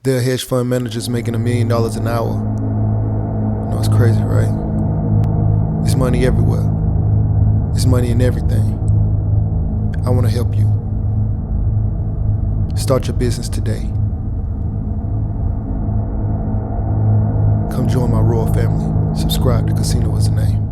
There are hedge fund managers making $1 million an hour. You know, it's crazy, right? There's money everywhere. There's money in everything. I want to help you. Start your business today. Come join my royal family. Subscribe to Casino Is the Name.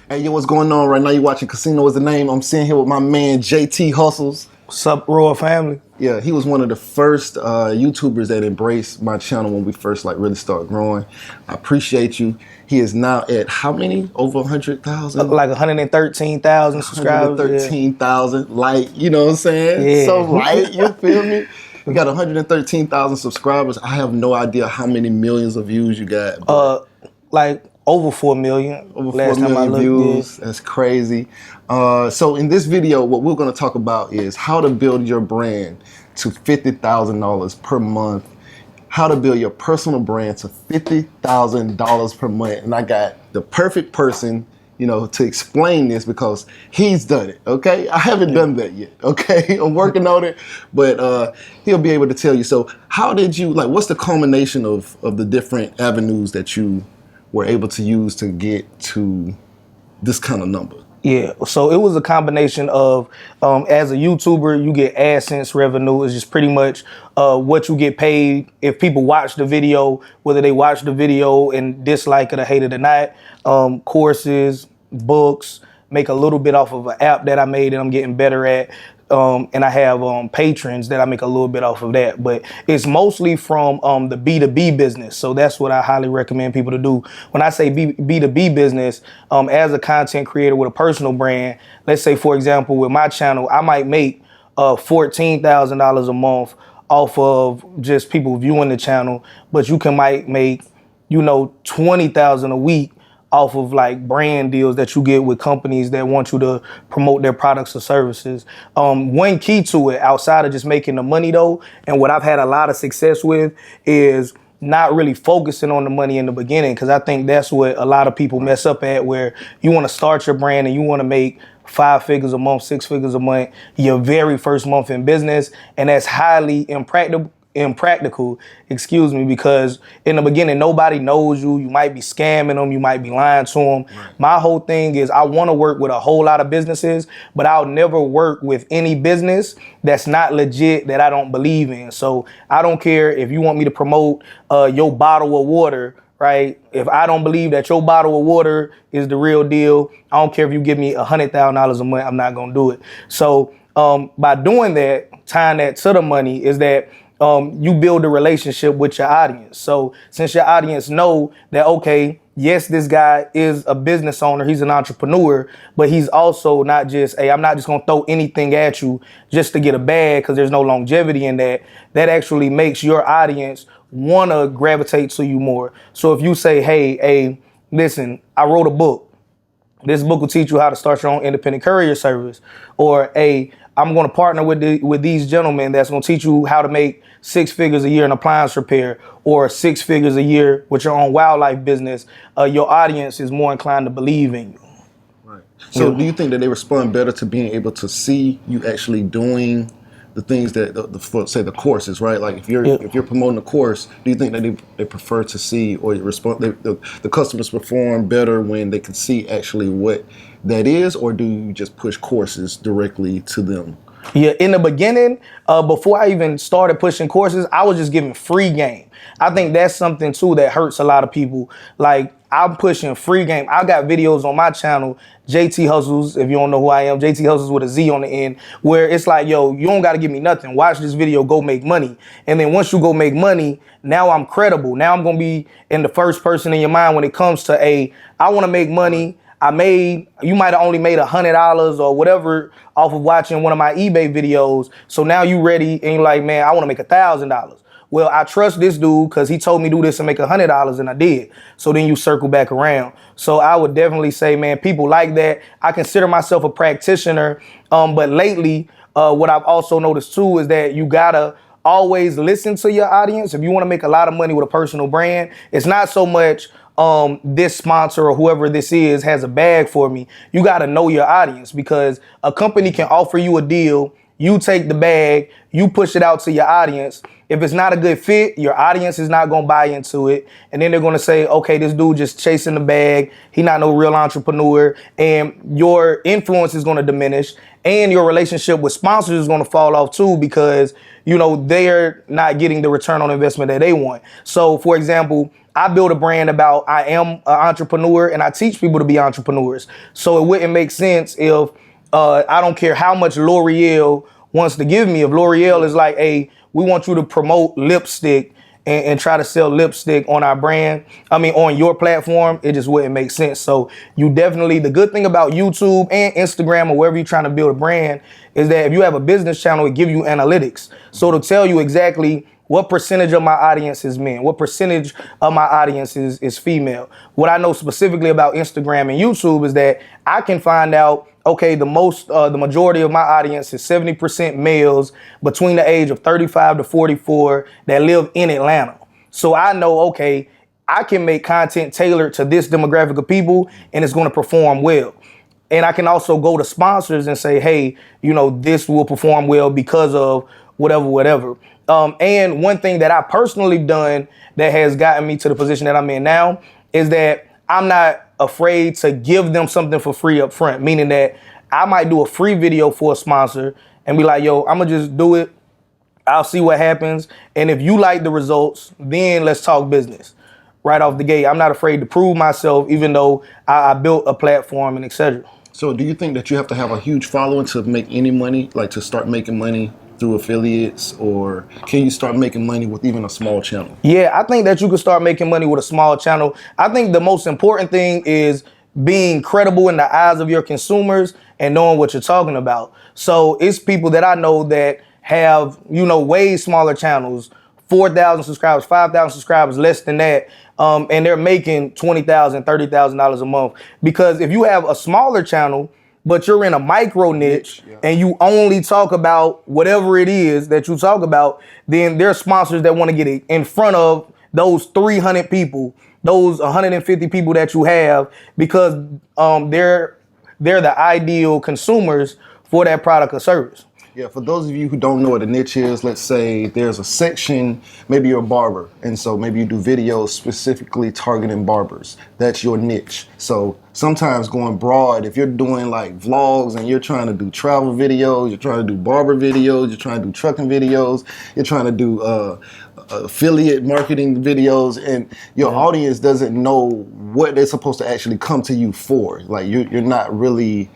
Hey, yo, what's going on right now? You're watching Casino Is the Name. I'm sitting here with my man, JT Hustlez. What's up, royal family? Yeah, he was one of the first YouTubers that embraced my channel when we first really started growing. I appreciate you. He is now at how many? Over 100,000? Like 113,000 subscribers. 113,000, you know what I'm saying? Yeah. So light, you feel me? We got 113,000 subscribers. I have no idea how many millions of views you got. Like over 4 million. Over last 4 time I million looked, views. That's crazy. So in this video, what we're going to talk about is how to build your brand to $50,000 per month. How to build your personal brand to $50,000 per month. And I got the perfect person, you know, to explain this because he's done it, okay? I haven't done that yet, okay? I'm working on it, but he'll be able to tell you. So how did you, what's the culmination of the different avenues that you were able to use to get to this kind of number? Yeah, so it was a combination of, as a YouTuber, you get AdSense revenue. It's just pretty much what you get paid if people watch the video, whether they watch the video and dislike it or hate it or not. Courses, books, make a little bit off of an app that I made and I'm getting better at. And I have patrons that I make a little bit off of that, but it's mostly from the B2B business. So that's what I highly recommend people to do. When I say B2B business, as a content creator with a personal brand, let's say, for example, with my channel, I might make $14,000 a month off of just people viewing the channel, but you might make, $20,000 a week off of brand deals that you get with companies that want you to promote their products or services. One key to it, outside of just making the money though, and what I've had a lot of success with, is not really focusing on the money in the beginning, because I think that's what a lot of people mess up at, where you want to start your brand and you want to make 5 figures a month, 6 figures a month, your very first month in business, and that's highly impractical, because in the beginning, nobody knows you. You might be scamming them. You might be lying to them. Right. My whole thing is I want to work with a whole lot of businesses, but I'll never work with any business that's not legit, that I don't believe in. So I don't care if you want me to promote your bottle of water, right? If I don't believe that your bottle of water is the real deal, I don't care if you give me $100,000 a month, I'm not going to do it. So by doing that, tying that to the money, is that you build a relationship with your audience. So since your audience know that, okay, yes, this guy is a business owner, he's an entrepreneur, but he's also not just, hey, I'm not just gonna throw anything at you just to get a bag because there's no longevity in that. That actually makes your audience wanna gravitate to you more. So if you say, hey, listen, I wrote a book. This book will teach you how to start your own independent courier service. Or, hey, I'm going to partner with these gentlemen that's going to teach you how to make 6 figures a year in appliance repair, or 6 figures a year with your own wildlife business. Your audience is more inclined to believe in you. Right. So do you think that they respond better to being able to see you actually doing the things that, say the courses, right? Like if you're promoting a course, do you think that they prefer to see, or the customers perform better when they can see actually what that is, or do you just push courses directly to them? Yeah, in the beginning, before I even started pushing courses, I was just giving free game. I think that's something too that hurts a lot of people. I'm pushing free game. I got videos on my channel, JT Hustlez, if you don't know who I am, JT Hustlez with a Z on the end, where it's like, yo, you don't got to give me nothing. Watch this video, go make money. And then once you go make money, now I'm credible. Now I'm going to be in the first person in your mind when it comes to, I want to make money. You might have only made $100 or whatever off of watching one of my eBay videos. So now you ready and you're like, man, I want to make $1,000. Well, I trust this dude because he told me do this and make $100, and I did. So then you circle back around. So I would definitely say, man, people like that. I consider myself a practitioner, but lately, what I've also noticed too is that you gotta always listen to your audience. If you want to make a lot of money with a personal brand, it's not so much this sponsor or whoever this is has a bag for me. You got to know your audience, because a company can offer you a deal. You take the bag, you push it out to your audience. If it's not a good fit, your audience is not gonna buy into it. And then they're gonna say, okay, this dude just chasing the bag. He not no real entrepreneur. And your influence is gonna diminish. And your relationship with sponsors is gonna fall off too, because they're not getting the return on investment that they want. So for example, I build a brand about I am an entrepreneur and I teach people to be entrepreneurs. So it wouldn't make sense if I don't care how much L'Oreal wants to give me. If L'Oreal is like, hey, we want you to promote lipstick and try to sell lipstick on our brand, on your platform, it just wouldn't make sense. So you definitely, the good thing about YouTube and Instagram or wherever you're trying to build a brand is that if you have a business channel, it gives you analytics. So it'll tell you exactly what percentage of my audience is men, what percentage of my audience is female. What I know specifically about Instagram and YouTube is that I can find out, okay, the majority of my audience is 70% males between the age of 35 to 44 that live in Atlanta. So I know, okay, I can make content tailored to this demographic of people and it's going to perform well. And I can also go to sponsors and say, hey, this will perform well because of whatever. And one thing that I personally done that has gotten me to the position that I'm in now is that I'm not afraid to give them something for free up front, meaning that I might do a free video for a sponsor and be like, yo, I'm gonna just do it. I'll see what happens. And if you like the results, then let's talk business right off the gate. I'm not afraid to prove myself, even though I built a platform and etc. So do you think that you have to have a huge following to make any money, like to start making money through affiliates, or can you start making money with even a small channel? Yeah, I think that you can start making money with a small channel. I think the most important thing is being credible in the eyes of your consumers and knowing what you're talking about. So it's people that I know that have, way smaller channels, 4,000 subscribers, 5,000 subscribers, less than that. And they're making $20,000, $30,000 a month. Because if you have a smaller channel, but you're in a micro niche and you only talk about whatever it is that you talk about, then there's sponsors that want to get it in front of those 300 people, those 150 people that you have, because they're the ideal consumers for that product or service. Yeah, for those of you who don't know what a niche is, let's say there's a section, maybe you're a barber, and so maybe you do videos specifically targeting barbers. That's your niche. So sometimes going broad, if you're doing like vlogs and you're trying to do travel videos, you're trying to do barber videos, you're trying to do trucking videos, you're trying to do affiliate marketing videos, and your audience doesn't know what they're supposed to actually come to you for. Like you're not really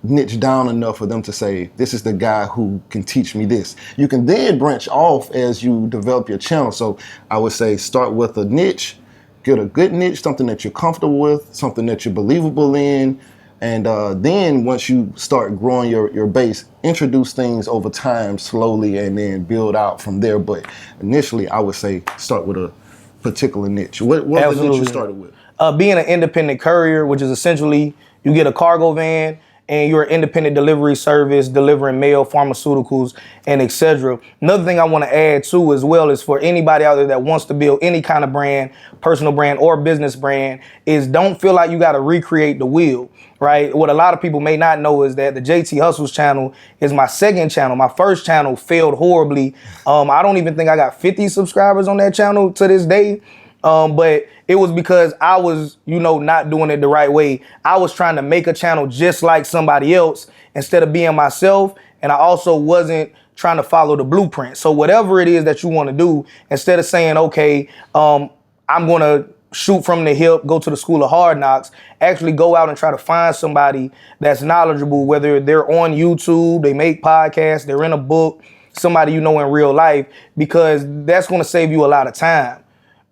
niche down enough for them to say, this is the guy who can teach me this. You can then branch off as you develop your channel. So I would say start with a niche, get a good niche, something that you're comfortable with, something that you're believable in, and then once you start growing your base, introduce things over time slowly and then build out from there. But initially I would say start with a particular niche. What was the niche you started with? Being an independent courier, which is essentially you get a cargo van and you're an independent delivery service delivering mail, pharmaceuticals, and etc. Another thing I want to add too as well is for anybody out there that wants to build any kind of brand, personal brand or business brand, is don't feel like you got to recreate the wheel, right? What a lot of people may not know is that the JT Hustlez channel is my second channel. My first channel failed horribly. I don't even think I got 50 subscribers on that channel to this day. But it was because I was, not doing it the right way. I was trying to make a channel just like somebody else instead of being myself. And I also wasn't trying to follow the blueprint. So whatever it is that you want to do, instead of saying, okay, I'm going to shoot from the hip, go to the school of hard knocks, actually go out and try to find somebody that's knowledgeable, whether they're on YouTube, they make podcasts, they're in a book, somebody in real life, because that's going to save you a lot of time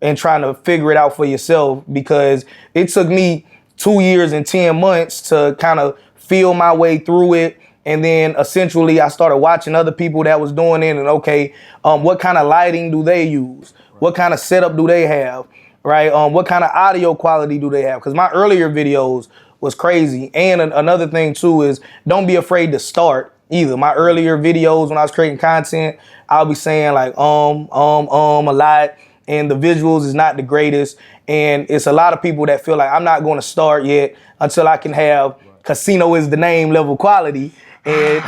and trying to figure it out for yourself, because it took me 2 years and 10 months to kind of feel my way through it. And then essentially I started watching other people that was doing it and okay, what kind of lighting do they use? What kind of setup do they have? Right? What kind of audio quality do they have? Because my earlier videos was crazy. And another thing too is don't be afraid to start either. My earlier videos when I was creating content, I'll be saying like a lot. And the visuals is not the greatest. And it's a lot of people that feel like I'm not going to start yet until I can have casino is the name level quality. And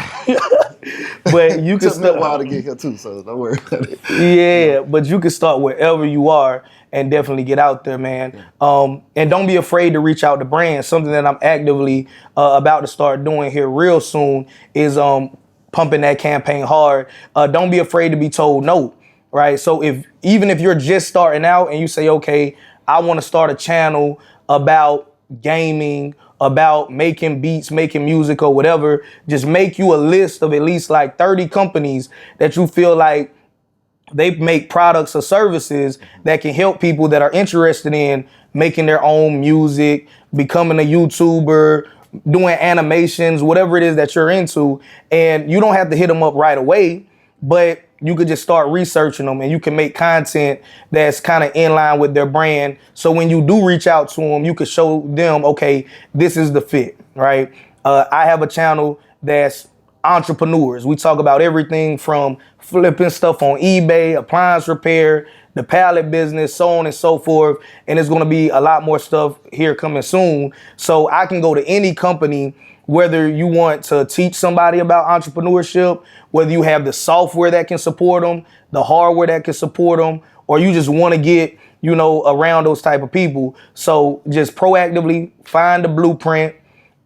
but you can Took me a start. while to get here too, so don't worry about it. Yeah, but you can start wherever you are and definitely get out there, man. And don't be afraid to reach out to brands. Something that I'm actively about to start doing here real soon is pumping that campaign hard. Don't be afraid to be told no, right? So even if you're just starting out and you say, okay, I want to start a channel about gaming, about making beats, making music or whatever, just make you a list of at least like 30 companies that you feel like they make products or services that can help people that are interested in making their own music, becoming a YouTuber, doing animations, whatever it is that you're into. And you don't have to hit them up right away, but you could just start researching them and you can make content that's kind of in line with their brand. So when you do reach out to them, you can show them, okay, this is the fit, right? I have a channel that's entrepreneurs. We talk about everything from flipping stuff on eBay, appliance repair, the pallet business, so on and so forth. And there's going to be a lot more stuff here coming soon. So I can go to any company, whether you want to teach somebody about entrepreneurship, whether you have the software that can support them, the hardware that can support them, or you just want to get, around those type of people. So just proactively find the blueprint.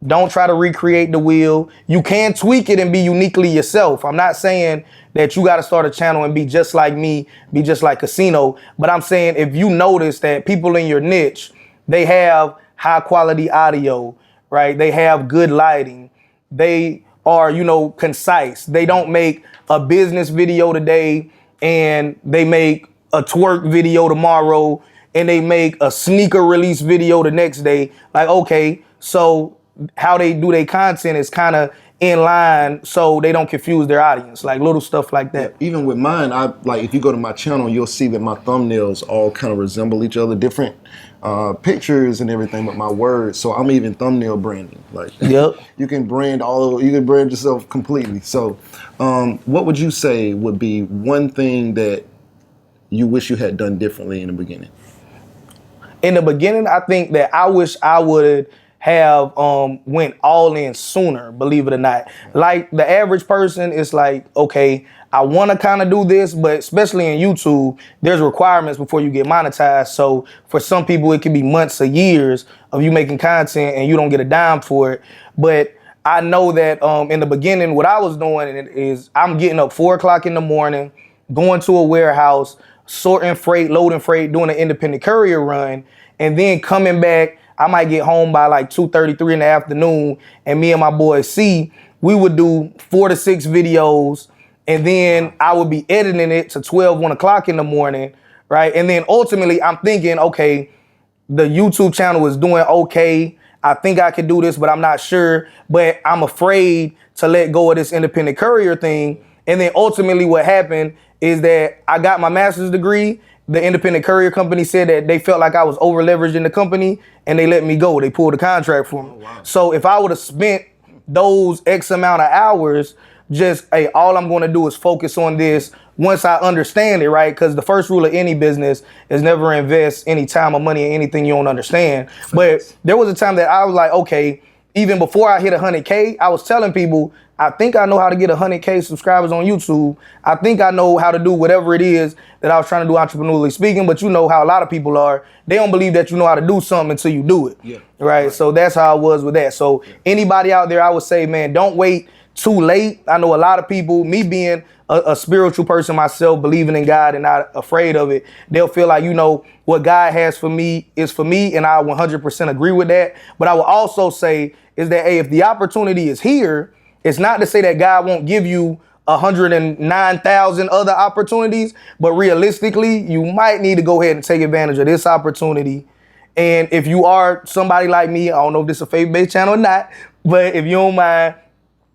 Don't try to recreate the wheel. You can tweak it and be uniquely yourself. I'm not saying that you got to start a channel and be just like me, be just like Casino. But I'm saying if you notice that people in your niche, they have high quality audio, right? They have good lighting. They are, concise. They don't make a business video today and they make a twerk video tomorrow and they make a sneaker release video the next day. Like, okay, so how they do their content is kind of in line so they don't confuse their audience, like little stuff like that. Yeah, even with mine, if you go to my channel, you'll see that my thumbnails all kind of resemble each other, different pictures and everything, but my words. So I'm even thumbnail branding. Like, yep. You can brand yourself completely. So what would you say would be one thing that you wish you had done differently in the beginning? In the beginning, I think that I wish I would have went all in sooner, believe it or not. Like the average person is like, okay, I want to kind of do this, but especially in YouTube, there's requirements before you get monetized. So for some people, it could be months or years of you making content and you don't get a dime for it. But I know that in the beginning, what I was doing is I'm getting up 4 o'clock in the morning, going to a warehouse, sorting freight, loading freight, doing an independent courier run, and then coming back. I might get home by like 2:30, 3 in the afternoon, and me and my boy C, we would do 4 to 6 videos, and then I would be editing it to 12, 1 o'clock in the morning, right? And then ultimately I'm thinking, okay, the YouTube channel is doing okay. I think I could do this, but I'm not sure. But I'm afraid to let go of this independent courier thing. And then ultimately what happened is that I got my master's degree. The independent courier company said that they felt like I was over leveraged in the company and they let me go. They pulled the contract for me. Oh, wow. So if I would have spent those X amount of hours, just, hey, all I'm going to do is focus on this once I understand it, right? Because the first rule of any business is never invest any time or money in anything you don't understand. But there was a time that I was like, okay, even before I hit 100K, I was telling people, I think I know how to get 100K subscribers on YouTube. I think I know how to do whatever it is that I was trying to do entrepreneurially speaking, but you know how a lot of people are. They don't believe that you know how to do something until you do it, right? So that's how I was with that. So anybody out there, I would say, man, don't wait too late. I know a lot of people, me being a spiritual person myself, believing in God and not afraid of it, they'll feel like, what God has for me is for me, and I 100% agree with that. But I will also say is that, hey, if the opportunity is here, it's not to say that God won't give you 109,000 other opportunities, but realistically, you might need to go ahead and take advantage of this opportunity. And if you are somebody like me, I don't know if this is a faith-based channel or not, but if you don't mind,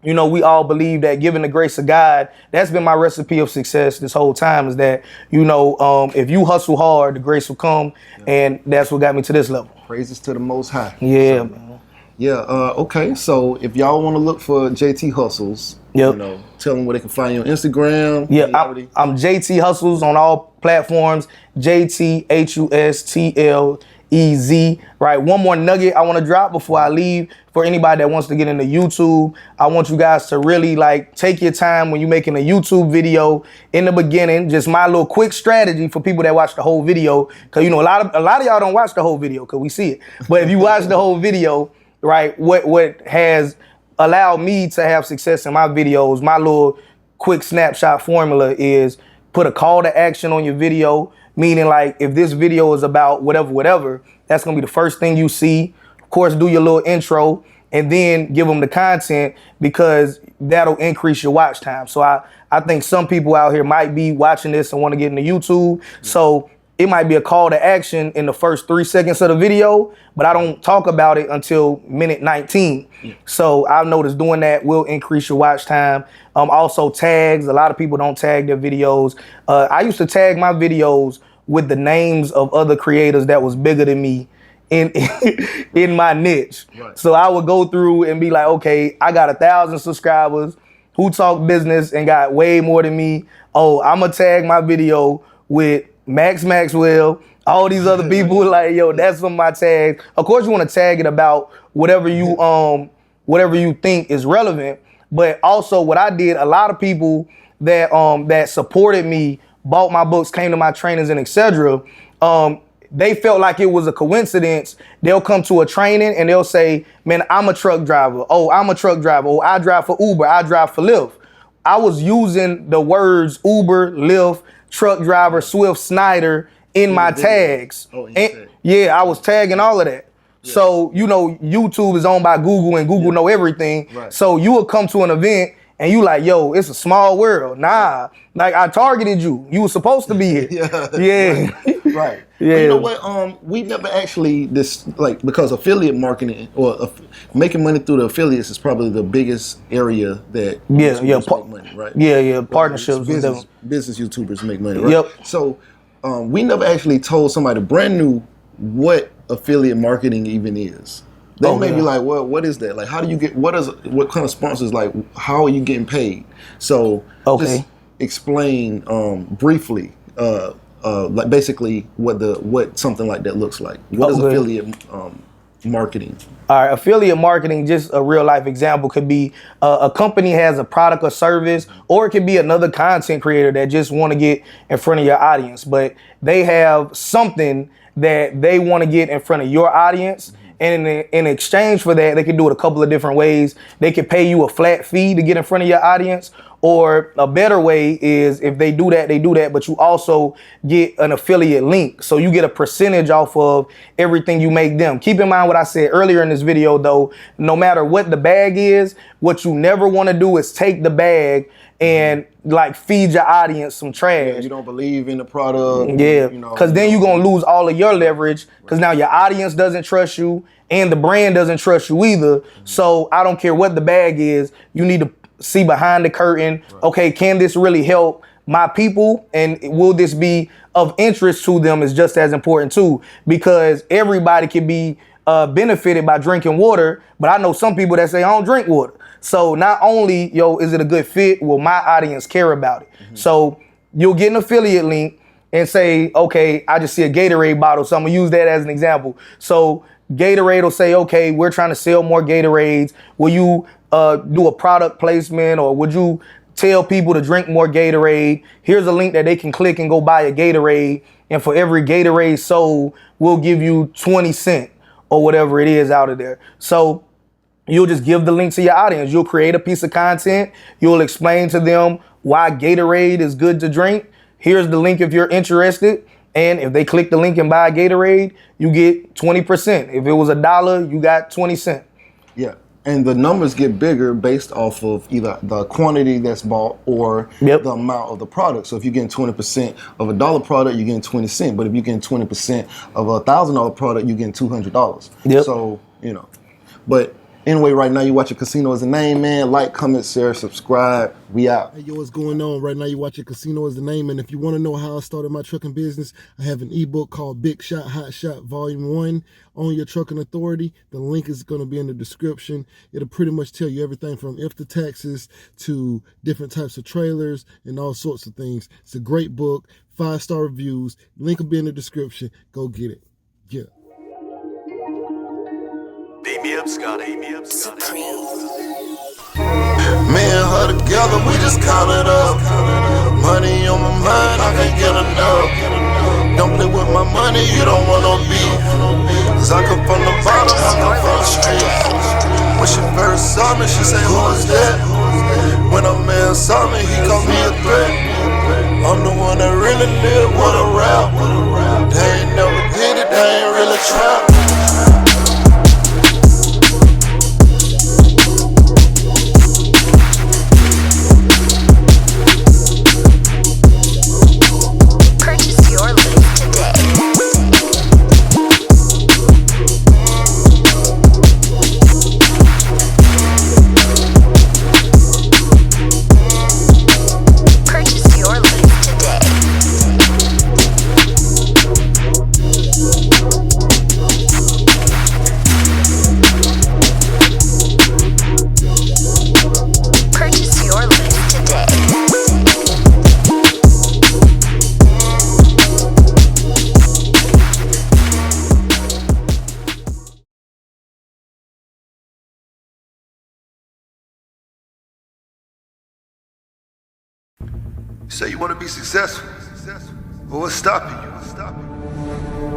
we all believe that given the grace of God, that's been my recipe of success this whole time is that, if you hustle hard, the grace will come. And that's what got me to this level. Praises to the Most High. Yeah, man. Yeah, okay. So if y'all want to look for JT Hustlez, tell them where they can find you on Instagram. Yeah, I'm JT Hustlez on all platforms. JT Hustlez easy, right? One more nugget I want to drop before I leave for anybody that wants to get into YouTube. I want you guys to really like take your time when you're making a YouTube video in the beginning. Just my little quick strategy for people that watch the whole video, because you know a lot of y'all don't watch the whole video because we see it. But if you watch the whole video, right, what has allowed me to have success in my videos, my little quick snapshot formula is put a call to action on your video, meaning like if this video is about whatever, that's gonna be the first thing you see. Of course, do your little intro and then give them the content, because that'll increase your watch time. So I think some people out here might be watching this and want to get into YouTube. So it might be a call to action in the first 3 seconds of the video, but I don't talk about it until minute 19. So I've noticed doing that will increase your watch time. Also tags, a lot of people don't tag their videos. I used to tag my videos with the names of other creators that was bigger than me in my niche. Right. So I would go through and be like, okay, I got 1,000 subscribers who talk business and got way more than me. Oh, I'm gonna tag my video with Max Maxwell, all these other people. Like, yo, that's some of my tags. Of course, you want to tag it about whatever you think is relevant. But also, what I did, a lot of people that supported me, bought my books, came to my trainings, and etc. They felt like it was a coincidence. They'll come to a training and they'll say, "Man, I'm a truck driver. Oh, I'm a truck driver. Oh, I drive for Uber. I drive for Lyft." I was using the words Uber, Lyft, truck driver, Swift, Snyder in my tags. Yeah, I was tagging all of that. Yeah. So, you know, YouTube is owned by Google and Google know everything. Right. So you will come to an event and you like, yo, it's a small world. Nah, like I targeted you. You were supposed to be here. Yeah. Right. Yeah. But you know what? We never actually because affiliate marketing or making money through the affiliates is probably the biggest area that make money, right? Yeah. Partnerships. Business YouTubers make money, right? Yep. So we never actually told somebody brand new what affiliate marketing even is. They may be like, well, what is that? Like, how do you get, what kind of sponsors, like, how are you getting paid? So just explain briefly, like basically what something like that looks like. What is affiliate marketing? All right, affiliate marketing, just a real life example, could be a company has a product or service, or it could be another content creator that just want to get in front of your audience, but they have something that they want to get in front of your audience. And in exchange for that, they can do it a couple of different ways. They can pay you a flat fee to get in front of your audience. Or a better way is if they do that, but you also get an affiliate link. So you get a percentage off of everything you make them. Keep in mind what I said earlier in this video, though. No matter what the bag is, what you never want to do is take the bag and like feed your audience some trash. Yeah, you don't believe in the product. Yeah, because then you're going to lose all of your leverage, because now your audience doesn't trust you and the brand doesn't trust you either. So I don't care what the bag is, you need to see behind the curtain. Okay, can this really help my people? And will this be of interest to them is just as important too, because everybody can be benefited by drinking water, but I know some people that say I don't drink water. So not only, is it a good fit, will my audience care about it? So you'll get an affiliate link and say, okay, I just see a Gatorade bottle, so I'm gonna use that as an example. So Gatorade will say, okay, we're trying to sell more Gatorades. Will you do a product placement, or would you tell people to drink more Gatorade? Here's a link that they can click and go buy a Gatorade. And for every Gatorade sold, we'll give you 20 cents or whatever it is out of there. So you'll just give the link to your audience. You'll create a piece of content. You'll explain to them why Gatorade is good to drink. Here's the link if you're interested. And if they click the link and buy a Gatorade, you get 20%. If it was $1, you got 20 cents. Yeah. And the numbers get bigger based off of either the quantity that's bought or the amount of the product. So if you're getting 20% of $1 product, you're getting 20 cents. But if you're getting 20% of a $1,000 product, you're getting $200. Yep. So, but anyway, right now you watching Casino is the Name, man. Like, comment, share, subscribe. We out. Hey, yo, what's going on? Right now you watching Casino is the Name, and if you want to know how I started my trucking business, I have an ebook called Big Shot, Hot Shot, Volume 1 on your trucking authority. The link is going to be in the description. It'll pretty much tell you everything from if the taxes to different types of trailers and all sorts of things. It's a great book, 5-star reviews. Link will be in the description. Go get it. Yeah. Me and her together, we just count it up. Money on my mind, I can't get enough. Don't play with my money, you don't want no beef. Cause I come from the bottom, I come from the street. When she first saw me, she say, who is that? When a man saw me, he called me a threat. I'm the one that really live with a rap. They ain't never did it, they ain't really trap. You say you want to be successful, but what's stopping you?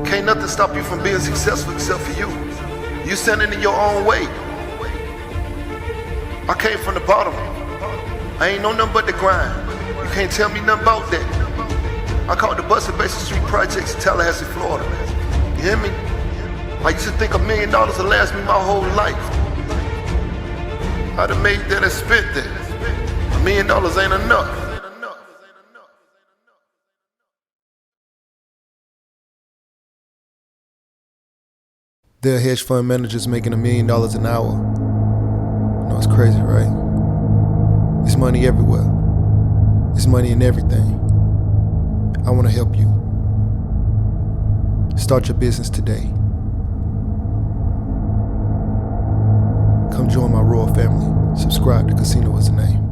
Can't nothing stop you from being successful except for you. You standing in your own way. I came from the bottom. I ain't know nothing but the grind. You can't tell me nothing about that. I caught the bus at Basin Street Projects in Tallahassee, Florida. You hear me? I used to think $1 million would last me my whole life. I'd have made that and spent that. $1 million ain't enough. There are hedge fund managers making $1 million an hour. You know, it's crazy, right? It's money everywhere. It's money in everything. I want to help you. Start your business today. Come join my royal family. Subscribe to Casino is the name.